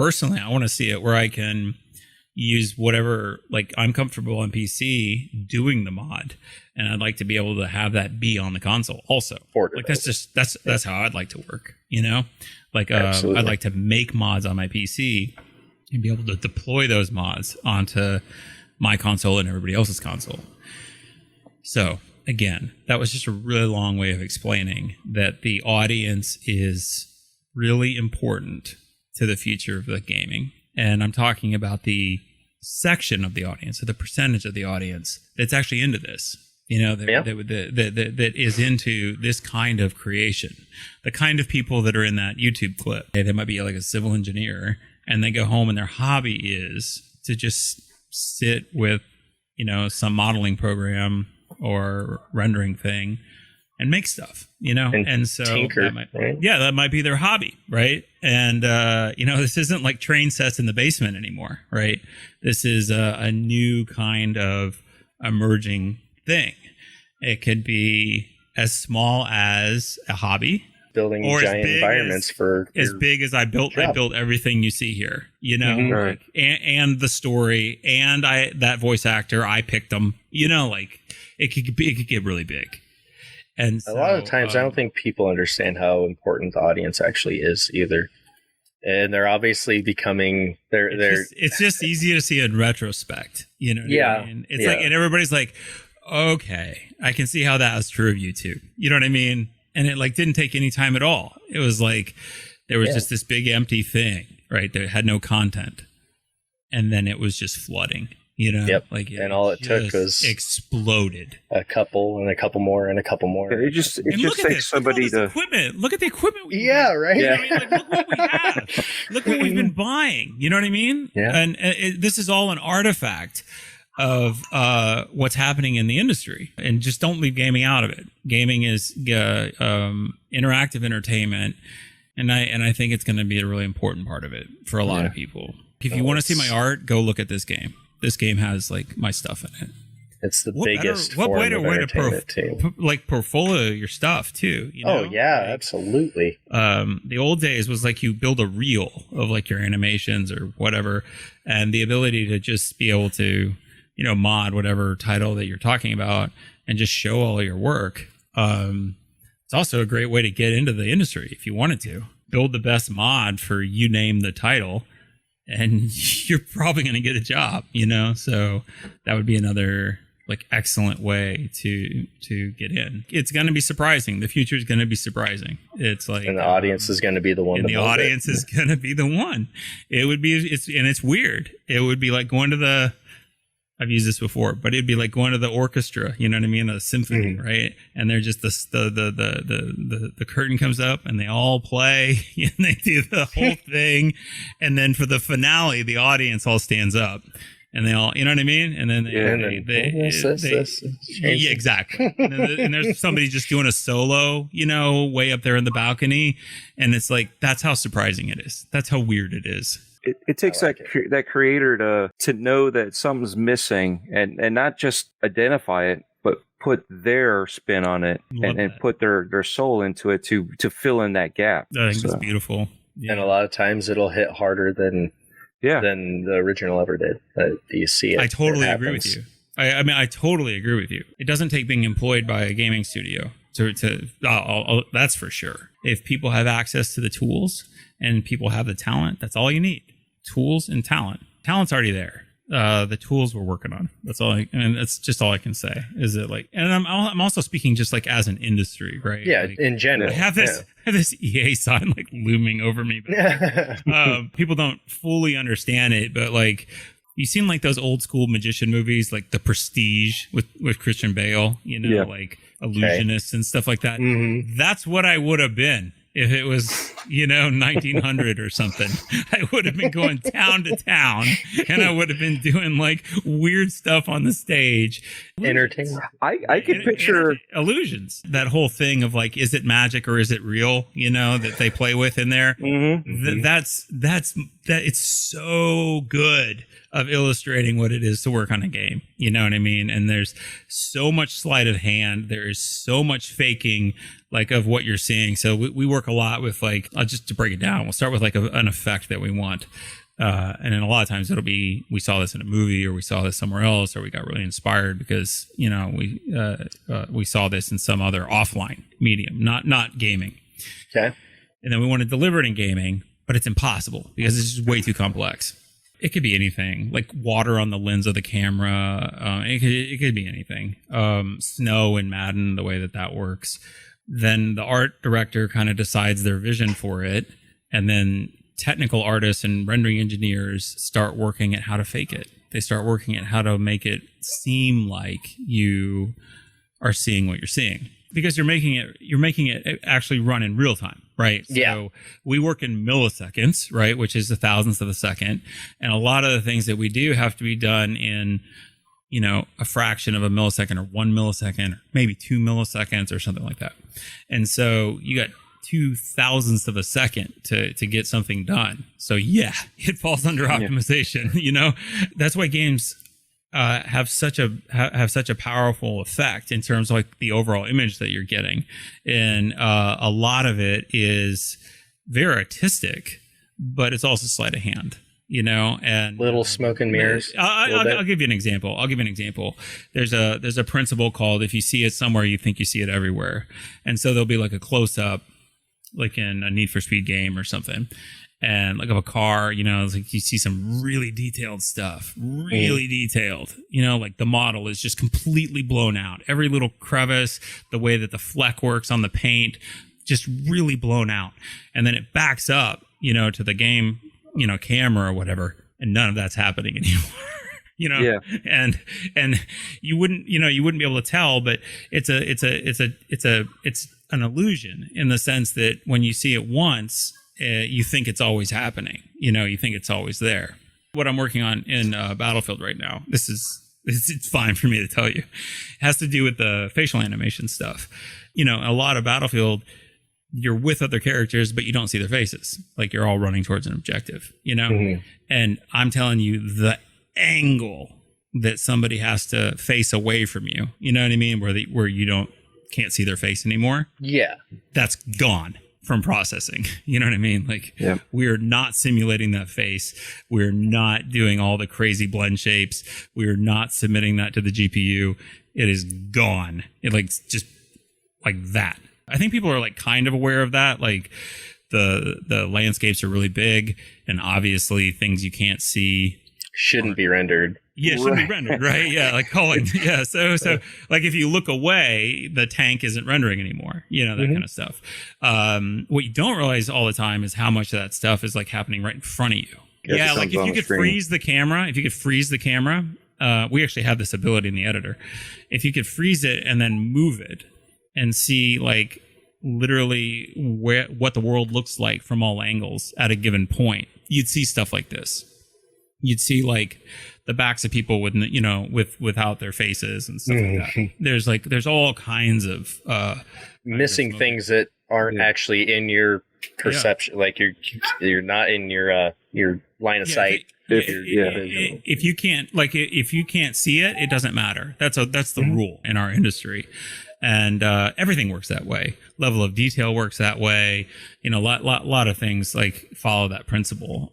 personally, I want to see it where I can use whatever, like I'm comfortable on PC doing the mod, and I'd like to be able to have that be on the console also. Like that's how I'd like to work, you know? Like I'd like to make mods on my PC and be able to deploy those mods onto my console and everybody else's console. So again, that was just a really long way of explaining that the audience is really important to the future of the gaming. And I'm talking about the section of the audience, or the percentage of the audience that's actually into this, you know, that is into this kind of creation. The kind of people that are in that YouTube clip. They might be like a civil engineer, and they go home and their hobby is to just sit with, you know, some modeling program or rendering thing and make stuff, you know, and so tinker, that might be their hobby, right? And you know, this isn't like train sets in the basement anymore, right? This is a new kind of emerging thing. It could be as small as a hobby, building giant environments as big as I built everything you see here, you know, like, and the story, and that voice actor, I picked them, you know, like it could get really big. And so, a lot of times, I don't think people understand how important the audience actually is either. And they're obviously becoming it's just easy to see in retrospect, you know. I mean? It's like, and everybody's like, okay, I can see how that was true of YouTube. You know what I mean? And it like didn't take any time at all. It was like there was just this big empty thing, right? That had no content, and then it was just flooding. You know, like and all it took was exploded. A couple and a couple more and a couple more. It just takes somebody to equipment. Look at the equipment. Right. You know what I mean? Like, look what we have. Look what we've been buying. You know what I mean? Yeah. And this is all an artifact of what's happening in the industry. And just don't leave gaming out of it. Gaming is interactive entertainment, and I think it's going to be a really important part of it for a lot of people. If you want to see my art, go look at this game. This game has like my stuff in it. It's the biggest form of entertainment too. Like portfolio your stuff too. You know? Oh yeah, like, absolutely. The old days was like you build a reel of like your animations or whatever, and the ability to just be able to, you know, mod whatever title that you're talking about and just show all your work. It's also a great way to get into the industry if you wanted to. Build the best mod for you name the title, and you're probably going to get a job, you know? So that would be another like excellent way to get in. It's going to be surprising. The future is going to be surprising. It's like, and the audience is going to be the one. And the audience is going to be the one. It would be, it's weird. It would be like going to I've used this before, but it'd be like going to the orchestra, you know what I mean? A symphony, right? And they're just the curtain comes up and they all play and they do the whole thing. And then for the finale, the audience all stands up and they all, you know what I mean? And then exactly. And there's somebody just doing a solo, you know, way up there in the balcony. And it's like, that's how surprising it is. That's how weird it is. It takes that creator to know that something's missing and not just identify it, but put their spin on it and put their soul into it to fill in that gap. I think it's beautiful. Yeah. And a lot of times it'll hit harder than the original ever did. You see it. I totally agree with you. I mean, I totally agree with you. It doesn't take being employed by a gaming studio that's for sure. If people have access to the tools and people have the talent, that's all you need. Tools and talent. Talent's already there. The tools we're working on. That's all. That's just all I can say. Is it like? And I'm also speaking just like as an industry, right? Yeah, like, in general. I have this EA sign like looming over me. But, people don't fully understand it, but like you've seen like those old school magician movies, like The Prestige with Christian Bale. You know, like Illusionists and stuff like that. Mm-hmm. That's what I would have been. If it was, you know, 1900 or something, I would have been going town to town and I would have been doing like weird stuff on the stage. Entertainment. I can picture illusions. That whole thing of like, is it magic or is it real? You know, that they play with in there. Mm-hmm. That it's so good of illustrating what it is to work on a game. You know what I mean? And there's so much sleight of hand. There is so much faking like of what you're seeing. So we work work a lot with like, just to break it down, we'll start with like an effect that we want. And then a lot of times it'll be, we saw this in a movie or we saw this somewhere else, or we got really inspired because, we saw this in some other offline medium, not gaming. Okay. And then we want to deliver it in gaming, but it's impossible because it's just way too complex. It could be anything, like water on the lens of the camera. It could be anything. Snow in Madden, the way that works. Then the art director kind of decides their vision for it, and then technical artists and rendering engineers start working at how to fake it. They start working at how to make it seem like you are seeing what you're seeing, because you're making it actually run in real time, right? Yeah. So we work in milliseconds, right, which is the thousandth of a second, and a lot of the things that we do have to be done in a fraction of a millisecond, or 1 millisecond, or maybe 2 milliseconds, or something like that. And so you got 0.002 of a second to get something done. So yeah, it falls under optimization. That's why games have such a powerful effect in terms of like the overall image that you're getting, and a lot of it is very artistic, but it's also sleight of hand. And little smoke and mirrors. I'll give you an example. There's a principle called, if you see it somewhere, you think you see it everywhere. And so there'll be like a close up, like in a Need for Speed game or something, and like of a car, it's like you see some really detailed stuff, really detailed, like the model is just completely blown out. Every little crevice, the way that the fleck works on the paint, just really blown out. And then it backs up, to the game, camera or whatever, and none of that's happening anymore. And you wouldn't be able to tell, but it's an illusion in the sense that when you see it once, you think it's always happening. You think it's always there. What I'm working on in Battlefield right now, it's fine for me to tell you, it has to do with the facial animation stuff. A lot of Battlefield, you're with other characters, but you don't see their faces. Like you're all running towards an objective, And I'm telling you, the angle that somebody has to face away from you, you know what I mean? Where you can't see their face anymore. Yeah. That's gone from processing. You know what I mean? Like we're not simulating that face. We're not doing all the crazy blend shapes. We're not submitting that to the GPU. It is gone. It like just like that. I think people are like kind of aware of that. Like the landscapes are really big, and obviously things you can't see shouldn't be rendered. Yeah, shouldn't be rendered, right? Yeah, like Colin. Yeah, so like if you look away, the tank isn't rendering anymore. That kind of stuff. What you don't realize all the time is how much of that stuff is like happening right in front of you. Yeah, like if you could freeze the camera, we actually have this ability in the editor. If you could freeze it and then move it and see like literally what the world looks like from all angles at a given point, you'd see stuff like this. You'd see like the backs of people without their faces and stuff like that. There's all kinds of missing things that aren't actually in your perception. Like you're not in your line of sight. If you can't see it, it doesn't matter. That's the rule in our industry. And everything works that way. Level of detail works that way. A lot of things like follow that principle.